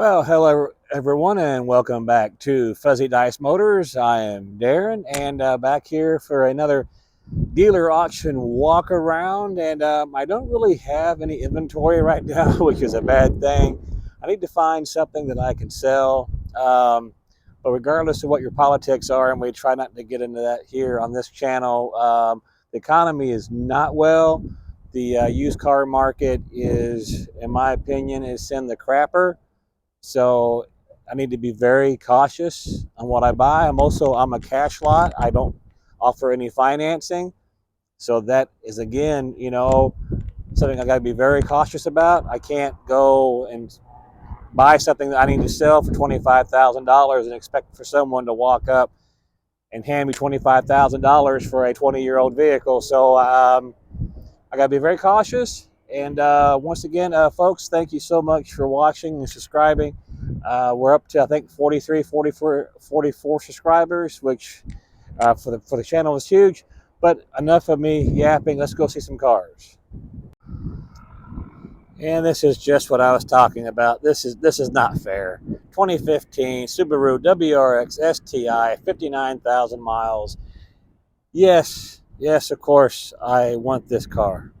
Well, hello everyone, and welcome back to Fuzzy Dice Motors. I am Darren, and back here for another dealer auction walk around. And I don't really have any inventory right now, which is a bad thing. I need to find something that I can sell. But regardless of what your politics are, and we try not to get into that here on this channel, the economy is not well. The used car market is, in my opinion, is in the crapper. So I need to be very cautious on what I buy. I'm a cash lot. I don't offer any financing. So that is, again, something I got to be very cautious about. I can't go and buy something that I need to sell for $25,000 and expect for someone to walk up and hand me $25,000 for a 20-year-old vehicle. So I got to be very cautious. And once again, folks, thank you so much for watching and subscribing. We're up to, I think, 43, 44 subscribers, which for the channel is huge. But enough of me yapping. Let's go see some cars. And this is just what I was talking about. This is not fair. 2015 Subaru WRX STI, 59,000 miles. Yes, of course, I want this car.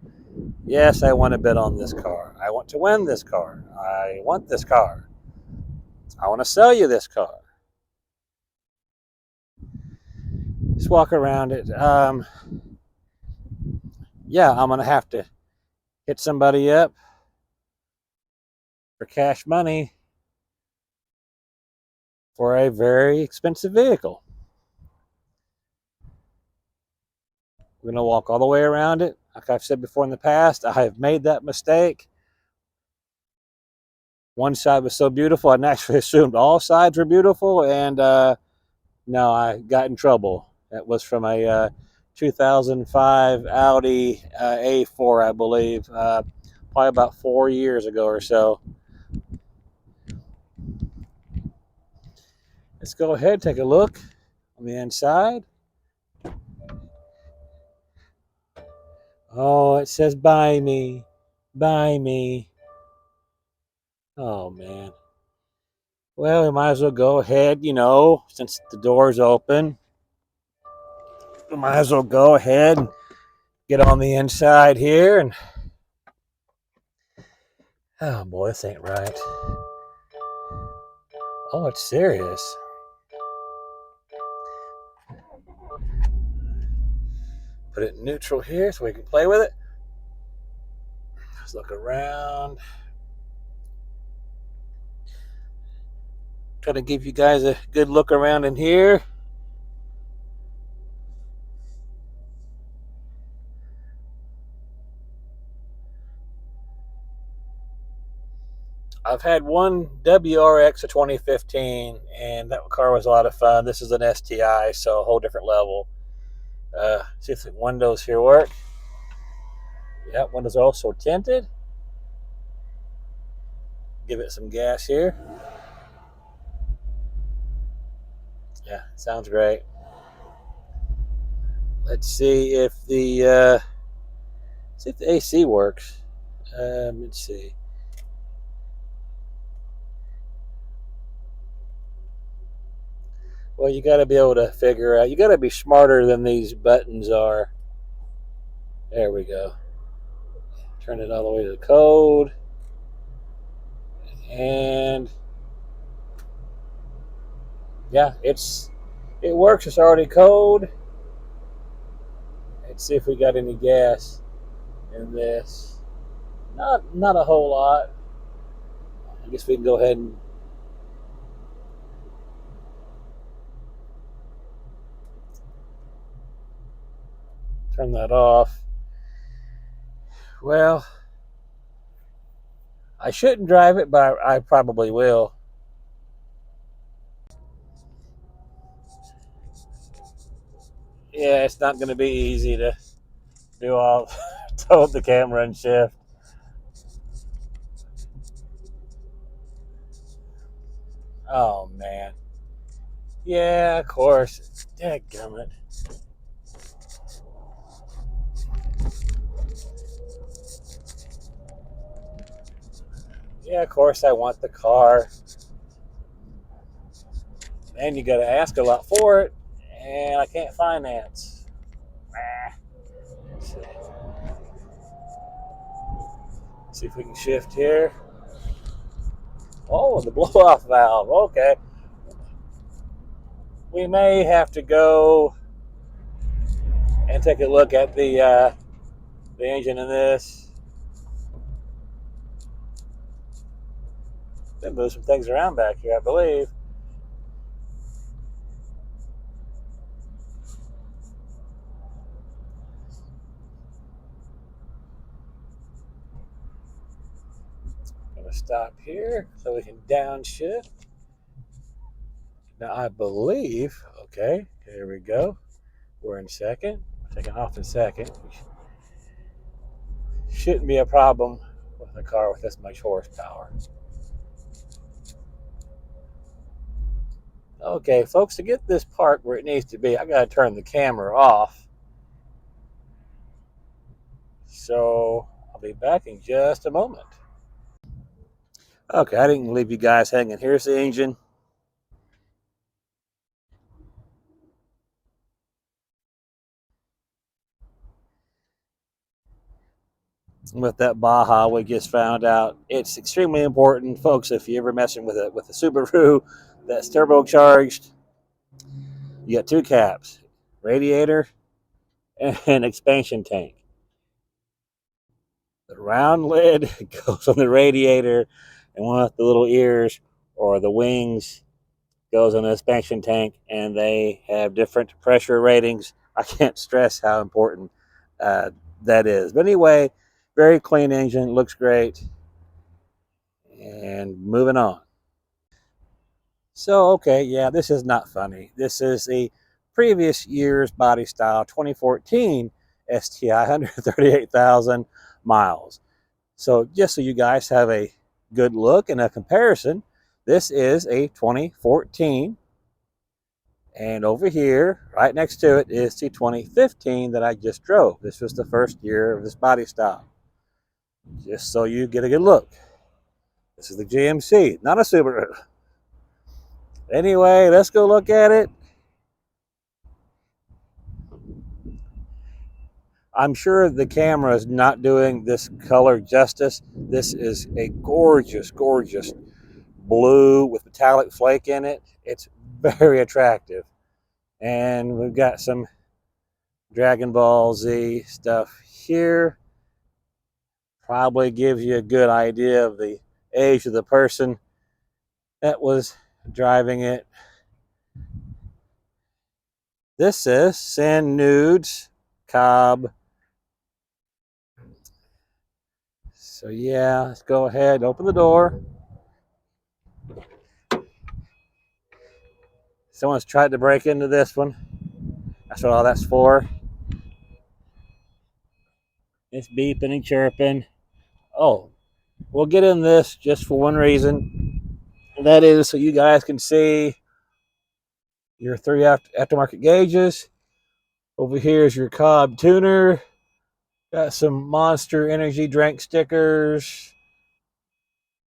Yes, I want to bid on this car. I want to win this car. I want this car. I want to sell you this car. Just walk around it. Yeah, I'm going to have to hit somebody up for cash money for a very expensive vehicle. We're going to walk all the way around it. Like I've said before in the past, I have made that mistake. One side was so beautiful, I naturally assumed all sides were beautiful, and no, I got in trouble. That was from a 2005 Audi A4, I believe, probably about 4 years ago or so. Let's go ahead and take a look on the inside. Oh, it says buy me, buy me. Oh, man. Well, we might as well go ahead, since the door's open. We might as well go ahead and get on the inside here. And oh, boy, this ain't right. Oh, it's serious. Put it in neutral here so we can play with it. Let's look around. Try to give you guys a good look around in here. I've had one WRX of 2015, and that car was a lot of fun. This is an STI, so a whole different level. See if the windows here work. Yeah, windows are also tinted. Give it some gas here. Yeah, sounds great. Let's see if the AC works. Let's see. Well, you got to be able to figure out. You got to be smarter than these buttons are. There we go. Turn it all the way to the code. And yeah, it works. It's already code. Let's see if we got any gas in this. Not a whole lot. I guess we can go ahead and turn that off. Well, I shouldn't drive it, but I probably will. Yeah, it's not going to be easy to do all tilt the camera and shift. Oh, man. Yeah, of course. Dadgummit. Yeah, of course I want the car. And you got to ask a lot for it, and I can't finance. Let's see if we can shift here. Oh, the blow-off valve. Okay. We may have to go and take a look at the engine in this. Then move some things around back here, I believe. Gonna stop here so we can downshift. Now I believe, okay, here we go. We're in second. Taking off in second. Shouldn't be a problem with a car with this much horsepower. Okay, folks, to get this parked where it needs to be, I gotta turn the camera off. So I'll be back in just a moment. Okay, I didn't leave you guys hanging. Here's the engine. With that Baja, we just found out it's extremely important, folks. If you're ever messing with a Subaru that's turbocharged, you got two caps: radiator and expansion tank. The round lid goes on the radiator, and one of the little ears or the wings goes on the expansion tank, and they have different pressure ratings. I can't stress how important that is. But anyway, very clean engine, looks great. And moving on. So, okay, yeah, this is not funny. This is the previous year's body style 2014 STI, 138,000 miles. So, just so you guys have a good look and a comparison, this is a 2014. And over here, right next to it, is the 2015 that I just drove. This was the first year of this body style. Just so you get a good look. This is the GMC, not a Subaru. Anyway, let's go look at it. I'm sure the camera is not doing this color justice. This is a gorgeous, gorgeous blue with metallic flake in it. It's very attractive. And we've got some Dragon Ball Z stuff here. Probably gives you a good idea of the age of the person that was driving it. This says Send Nudes, Cobb. So yeah, let's go ahead, open the door. Someone's tried to break into this one. That's what all that's for. It's beeping and chirping. Oh, we'll get in this just for one reason. And that is so you guys can see your three aftermarket gauges. Over here is your Cobb tuner. Got some Monster Energy drink stickers,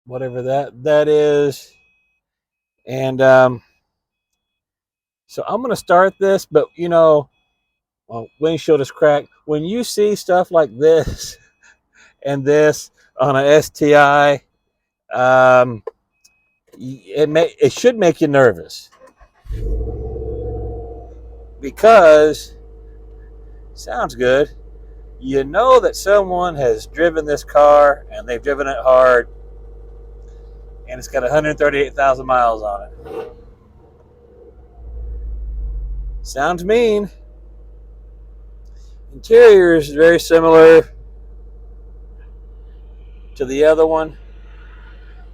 whatever that is. And so I'm going to start this, but you know, well, windshield is cracked. When you see stuff like this and this on a STI, it should make you nervous because sounds good. You know that someone has driven this car and they've driven it hard, and it's got 138,000 miles on it. Sounds mean. Interior is very similar to the other one.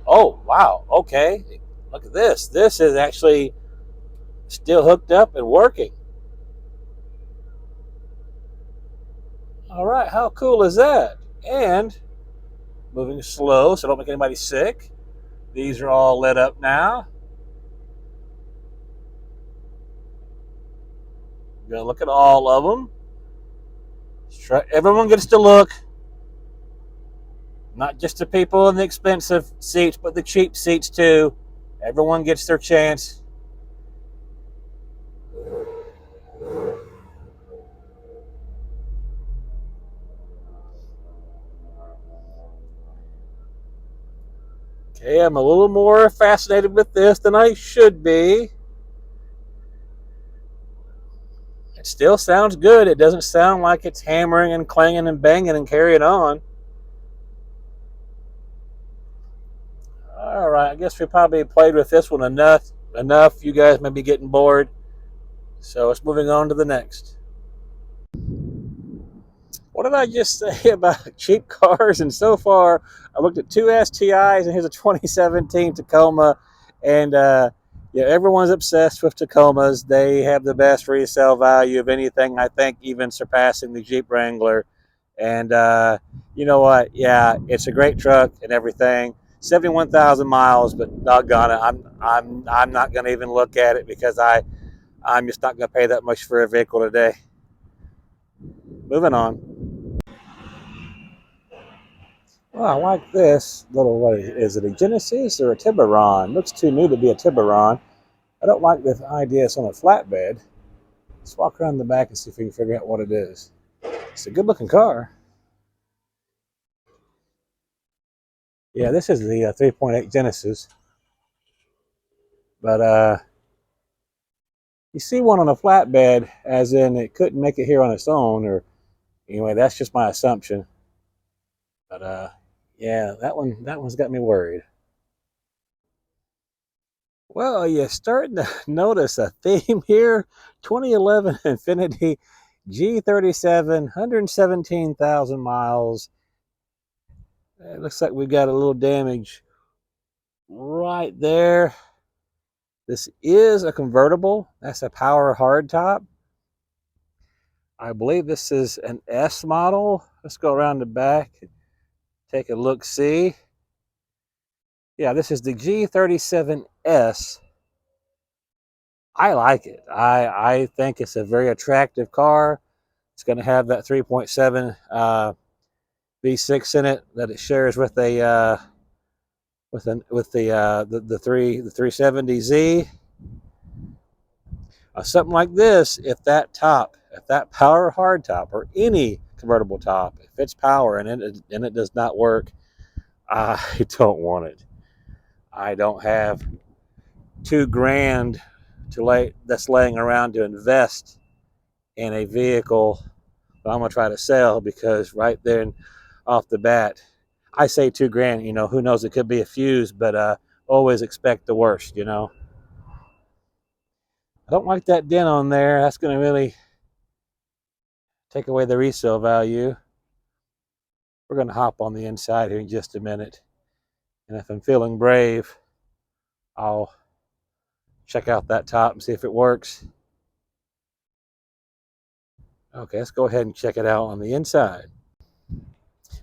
Oh, wow. Okay. Look at this. This is actually still hooked up and working. All right. How cool is that? And moving slow so don't make anybody sick. These are all lit up now. You're going to look at all of them. Everyone gets to look. Not just the people in the expensive seats, but the cheap seats too. Everyone gets their chance. Okay, I'm a little more fascinated with this than I should be. It still sounds good. It doesn't sound like it's hammering and clanging and banging and carrying on. All right, I guess we probably played with this one enough. You guys may be getting bored. So it's moving on to the next. What did I just say about cheap cars? And so far, I looked at two STIs, and here's a 2017 Tacoma. And yeah, everyone's obsessed with Tacomas. They have the best resale value of anything, I think, even surpassing the Jeep Wrangler. And you know what? Yeah, it's a great truck and everything. 71,000 miles, but doggone it, I'm not going to even look at it because I'm just not going to pay that much for a vehicle today. Moving on. Oh, I like this little, what is it, a Genesis or a Tiburon? Looks too new to be a Tiburon. I don't like the idea it's on a flatbed. Let's walk around the back and see if we can figure out what it is. It's a good looking car. Yeah, this is the 3.8 Genesis. But you see one on a flatbed, as in it couldn't make it here on its own, or anyway, that's just my assumption. But yeah, that one's got me worried. Well, you're starting to notice a theme here. 2011 Infiniti G37, 117,000 miles. It looks like we got a little damage right there. This is a convertible. That's a power hardtop. I believe this is an S model. Let's go around the back and take a look, see. Yeah, this is the G37S. I like it. I think it's a very attractive car. It's going to have that 3.7 V6 in it that it shares with a the 370Z. Something like this, if that power hardtop or any convertible top, if it's power and it does not work, I don't want it. I don't have $2,000 that's laying around to invest in a vehicle that I'm gonna try to sell, because right there off the bat, I say $2,000. You know, who knows? It could be a fuse, but always expect the worst. You know, I don't like that dent on there. That's gonna really take away the resale value. We're gonna hop on the inside here in just a minute, and if I'm feeling brave, I'll check out that top and see if it works. Okay, let's go ahead and check it out on the inside.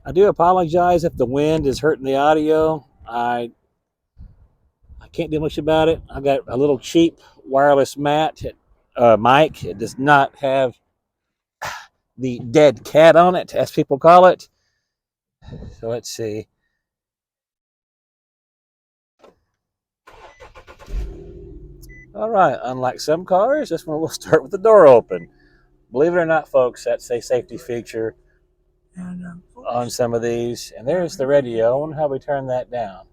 I do apologize if the wind is hurting the audio. I can't do much about it. I got a little cheap wireless mic. It does not have the dead cat on it, as people call it. So let's see. All right, unlike some cars, this one will start with the door open. Believe it or not, folks, that's a safety feature on some of these. And there's the radio. I wonder how we turn that down.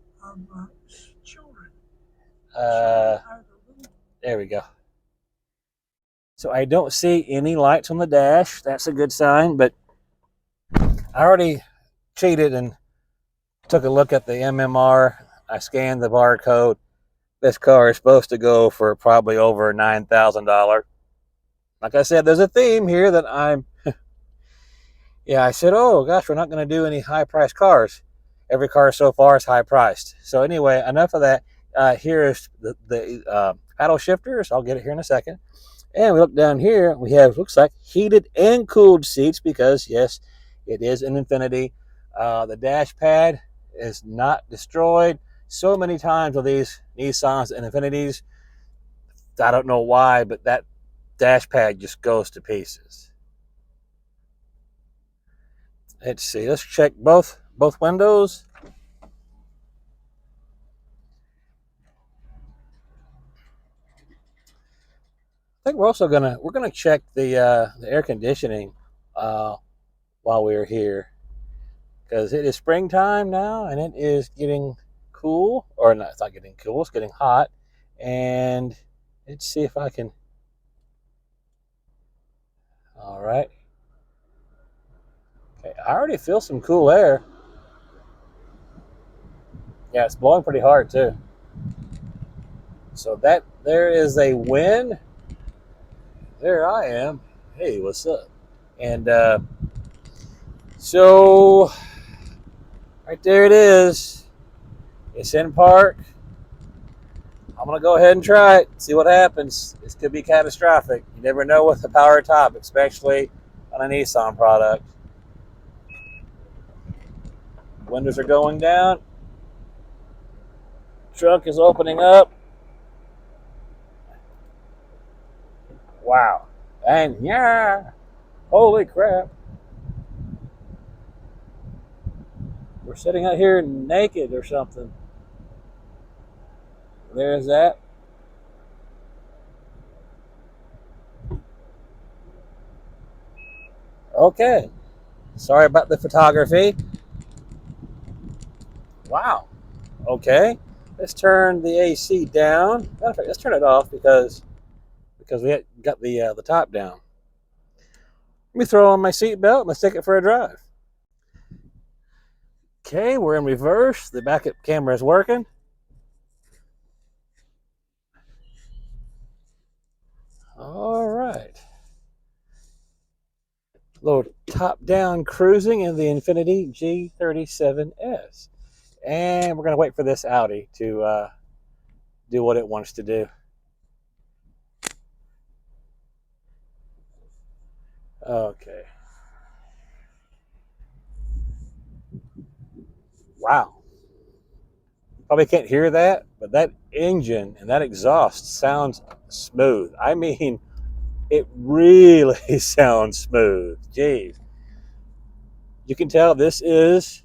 There we go. So I don't see any lights on the dash. That's a good sign, but I already cheated and took a look at the MMR. I scanned the barcode. This car is supposed to go for probably over $9,000. Like I said, there's a theme here that yeah, I said, oh gosh, we're not going to do any high priced cars. Every car so far is high priced. So anyway, enough of that. Here is the paddle shifters. I'll get it here in a second. And we look down here, we have, looks like, heated and cooled seats, because yes, it is an Infiniti. The dash pad is not destroyed. So many times with these Nissans and Infinitis, I don't know why, but that dash pad just goes to pieces. Let's see, let's check both both windows. I think we're also gonna check the air conditioning while we're here, because it is springtime now and it is getting cool, or not, it's not getting cool, it's getting hot. And let's see if I can. All right. Okay, I already feel some cool air. Yeah, it's blowing pretty hard too. So that there is a wind. There I am. Hey, what's up? And so right there it is. It's in park. I'm gonna go ahead and try it. See what happens. This could be catastrophic. You never know with the power top, especially on a Nissan product. Windows are going down. Trunk is opening up. Wow. And yeah, holy crap. We're sitting out here naked or something. There's that. Okay. Sorry about the photography. Wow. Okay. Let's turn the AC down. Matter of fact, let's turn it off because we got the top down. Let me throw on my seatbelt and let's take it for a drive. Okay, we're in reverse. The backup camera is working. All right. A little top-down cruising in the Infiniti G37S. And we're going to wait for this Audi to do what it wants to do. Okay. Wow. Probably can't hear that, but that engine and that exhaust sounds smooth. I mean, it really sounds smooth. Jeez. You can tell this is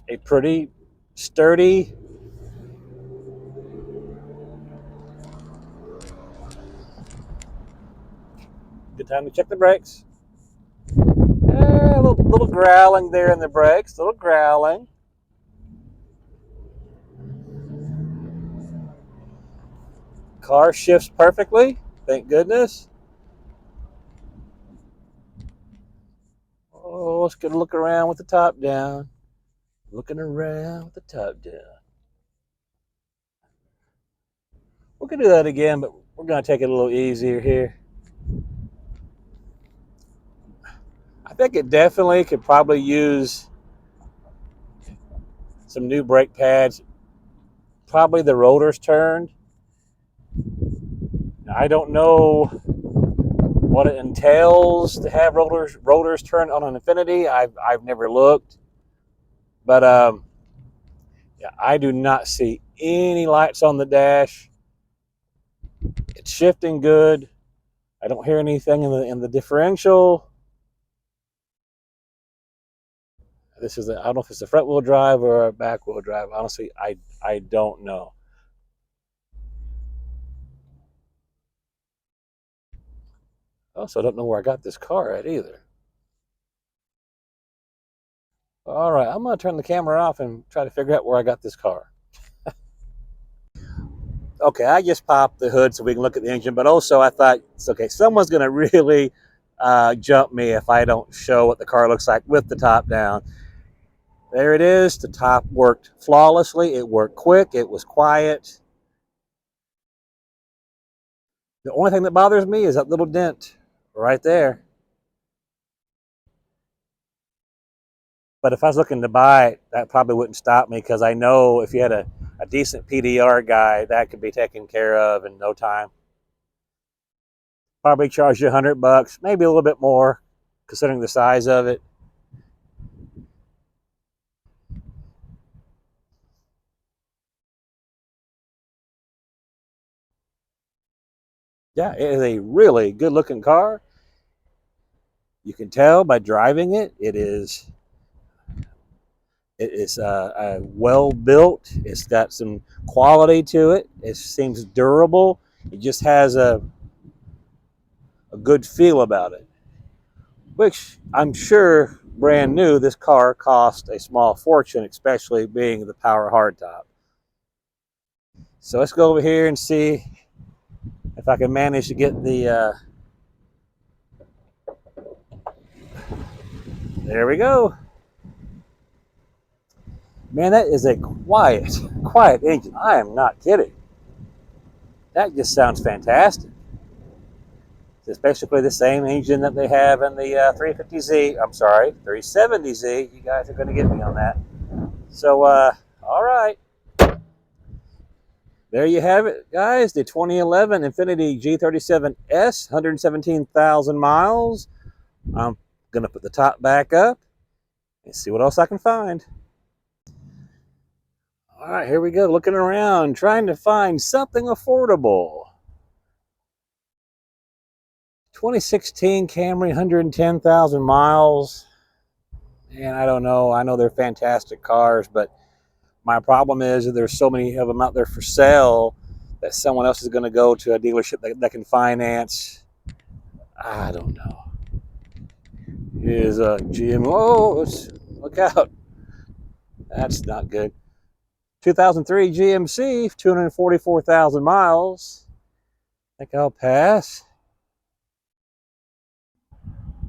a pretty sturdy. Good time to check the brakes. A little growling there in the brakes, a little growling. Car shifts perfectly, thank goodness. Oh, let's get a look around with the top down. Looking around with the top down. We could do that again, but we're going to take it a little easier here. I think it definitely could probably use some new brake pads. Probably the rotors turned. I don't know what it entails to have rotors turned on an Infiniti. I've never looked, but yeah, I do not see any lights on the dash. It's shifting good. I don't hear anything in the differential. This is I don't know if it's a front wheel drive or a back wheel drive. Honestly, I don't know. Also, I don't know where I got this car at either. All right, I'm going to turn the camera off and try to figure out where I got this car. Okay, I just popped the hood so we can look at the engine, but also I thought, it's okay, someone's going to really jump me if I don't show what the car looks like with the top down. There it is. The top worked flawlessly. It worked quick. It was quiet. The only thing that bothers me is that little dent right there. But if I was looking to buy it, that probably wouldn't stop me, because I know if you had a decent PDR guy, that could be taken care of in no time. Probably charge you $100, maybe a little bit more, considering the size of it. Yeah, it is a really good looking car. You can tell by driving it, it is It is well built. It's got some quality to it. It seems durable. It just has a good feel about it, which I'm sure brand new, this car cost a small fortune, especially being the power hardtop. So let's go over here and see if I can manage to get the, there we go. Man, that is a quiet engine. I am not kidding. That just sounds fantastic. It's basically the same engine that they have in the 350Z. I'm sorry, 370Z. You guys are going to get me on that. So, all right. There you have it, guys. The 2011 Infiniti G37S, 117,000 miles. I'm going to put the top back up and see what else I can find. All right, here we go. Looking around, trying to find something affordable. 2016 Camry, 110,000 miles. And I don't know. I know they're fantastic cars, but my problem is that there's so many of them out there for sale that someone else is going to go to a dealership that can finance. I don't know. Here's a GM. Look out. That's not good. 2003 GMC, 244,000 miles. I think I'll pass.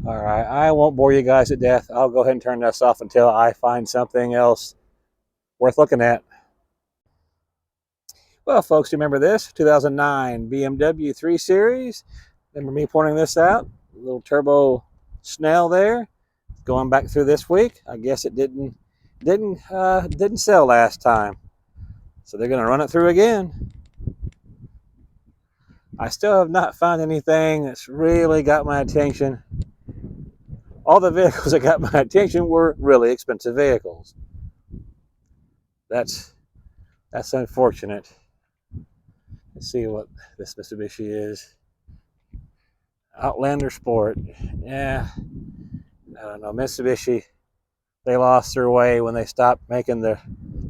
All right, I won't bore you guys to death. I'll go ahead and turn this off until I find something else worth looking at. Well, folks, remember this? 2009 BMW 3 Series. Remember me pointing this out? A little turbo Snell there. Going back through this week. I guess it didn't sell last time, so they're going to run it through again. I still have not found anything that's really got my attention. All the vehicles that got my attention were really expensive vehicles. That's unfortunate. Let's see what this Mitsubishi is. Outlander Sport. Yeah, I don't know. Mitsubishi, they lost their way when they stopped making the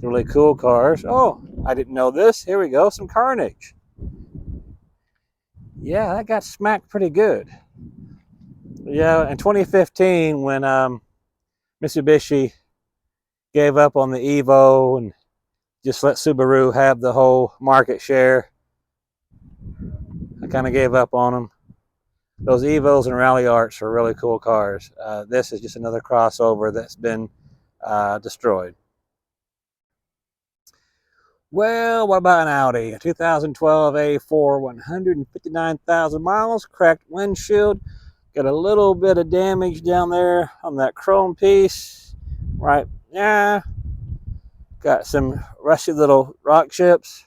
really cool cars. Oh, I didn't know this. Here we go. Some Carnage. Yeah, that got smacked pretty good. Yeah, in 2015 when Mitsubishi gave up on the Evo and just let Subaru have the whole market share, I kind of gave up on them. Those Evos and Rally Arts are really cool cars. This is just another crossover that's been destroyed. Well, what about an Audi? A 2012 A4, 159,000 miles, cracked windshield. Got a little bit of damage down there on that chrome piece. Right, yeah. Got some rusty little rock chips.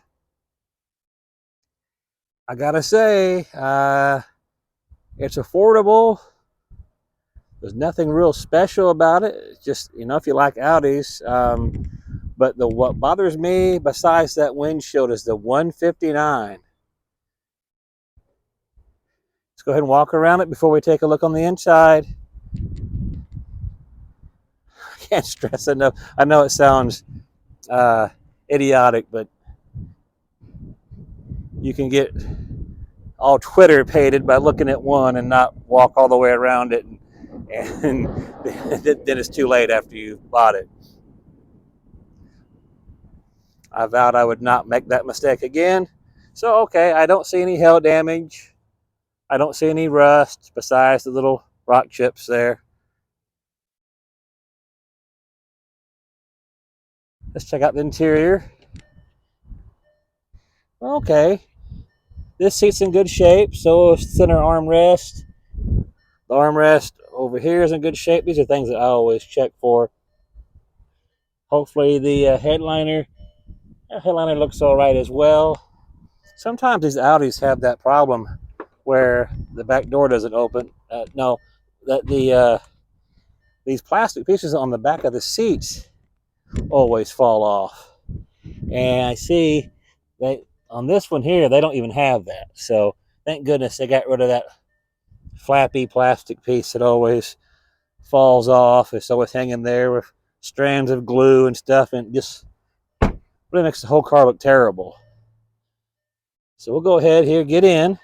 I gotta say, it's affordable. There's nothing real special about it. It's just, you know, if you like Audis. But what bothers me besides that windshield is the 159. Let's go ahead and walk around it before we take a look on the inside. I can't stress enough. I know it sounds idiotic, but you can get all Twitter pated by looking at one and not walk all the way around it, and then it's too late after you bought it. I vowed I would not make that mistake again. So, okay, I don't see any hail damage. I don't see any rust besides the little rock chips there. Let's check out the interior. Okay, this seat's in good shape. So is center armrest. The armrest over here is in good shape. These are things that I always check for. Hopefully the headliner looks all right as well. Sometimes these Audis have that problem where the back door doesn't open. No, that these plastic pieces on the back of the seats always fall off. And I see they on this one here, they don't even have that. So thank goodness they got rid of that flappy plastic piece that always falls off. It's always hanging there with strands of glue and stuff, and just really makes the whole car look terrible. So we'll go ahead here, get in.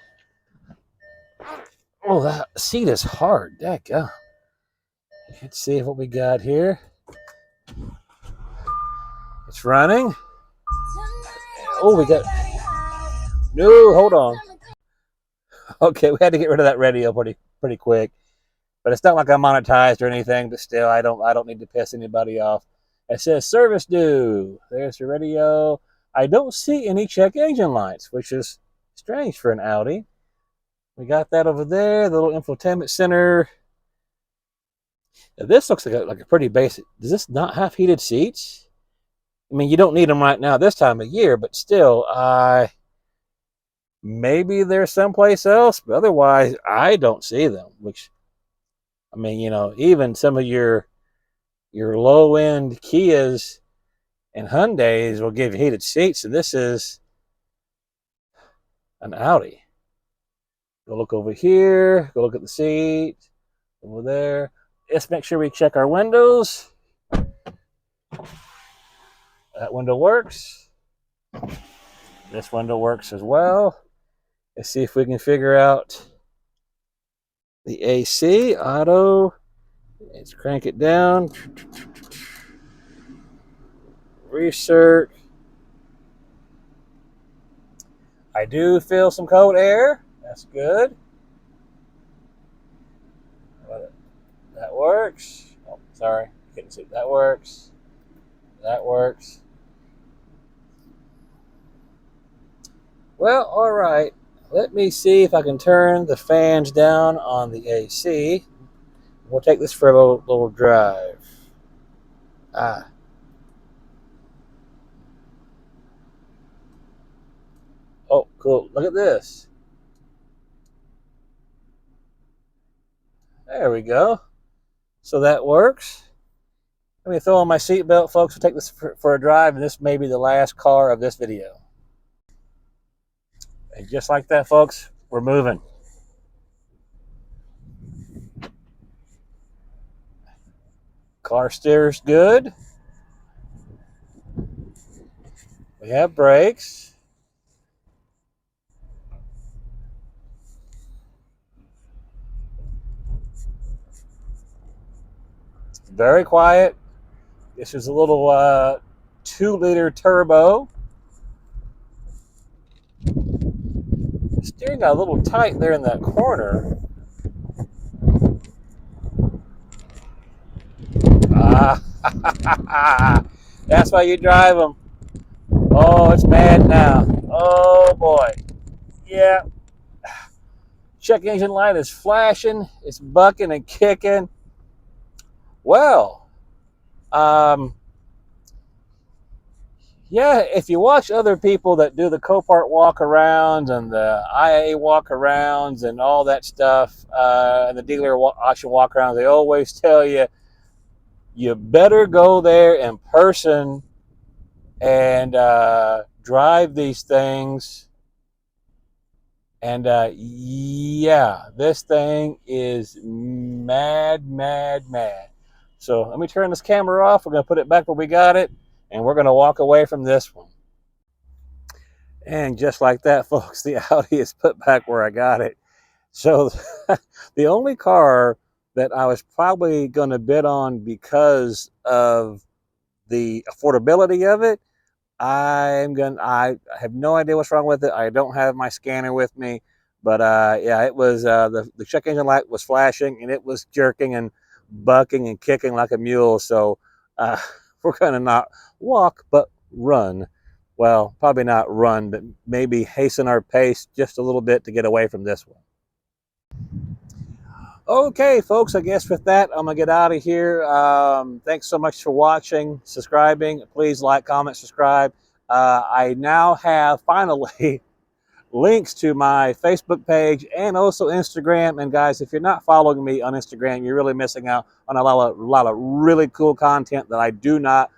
Oh, that seat is hard. Dadgum. Let's see what we got here. It's running. Oh, we got... No, hold on. Okay, we had to get rid of that radio pretty quick. But it's not like I'm monetized or anything, but still, I don't need to piss anybody off. It says service due. There's the radio. I don't see any check engine lights, which is strange for an Audi. We got that over there, the little infotainment center. Now, this looks like a pretty basic. Does this not have heated seats? I mean, you don't need them right now this time of year, but still, maybe they're someplace else, but otherwise, I don't see them. Which, I mean, you know, even some of your low-end Kias and Hyundais will give you heated seats, and this is an Audi. Go look over here. Go look at the seat. Over there. Let's make sure we check our windows. That window works. This window works as well. Let's see if we can figure out the AC. Auto. Let's crank it down. Research. I do feel some cold air. That's good. That works. Oh, sorry. Couldn't see. That works. That works. Well, all right. Let me see if I can turn the fans down on the AC. We'll take this for a little drive. Oh, cool. Look at this. There we go. So that works. Let me throw on my seatbelt, folks. We'll take this for a drive, and this may be the last car of this video. And just like that, folks, we're moving. Car steers good. We have brakes. Very quiet. This is a little 2-liter turbo. The steering got a little tight there in that corner. That's why you drive them. Oh, it's mad now. Oh boy. Yeah. Check engine light is flashing. It's bucking and kicking. Well, yeah, if you watch other people that do the Copart walk-arounds and the IAA walk-arounds and all that stuff, and the dealer auction walk-arounds, they always tell you, you better go there in person and drive these things. And yeah, this thing is mad. So let me turn this camera off. We're going to put it back where we got it, and we're going to walk away from this one. And just like that, folks, the Audi is put back where I got it. So the only car that I was probably going to bid on because of the affordability of it, I have no idea what's wrong with it. I don't have my scanner with me, but yeah, it was the check engine light was flashing, and it was jerking and bucking and kicking like a mule. So we're going to not walk, but run. Well, probably not run, but maybe hasten our pace just a little bit to get away from this one. Okay, folks, I guess with that, I'm going to get out of here. Thanks so much for watching, subscribing. Please like, comment, subscribe. I now have, finally, links to my Facebook page and also Instagram. And guys, if you're not following me on Instagram, you're really missing out on a lot of really cool content that I do not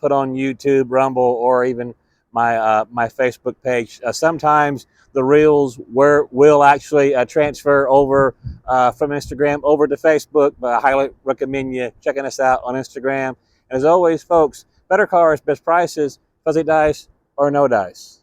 put on YouTube, Rumble, or even my my Facebook page. Sometimes the reels will actually transfer over from Instagram over to Facebook, but I highly recommend you checking us out on Instagram. And as always, folks, better cars, best prices, fuzzy dice, or no dice.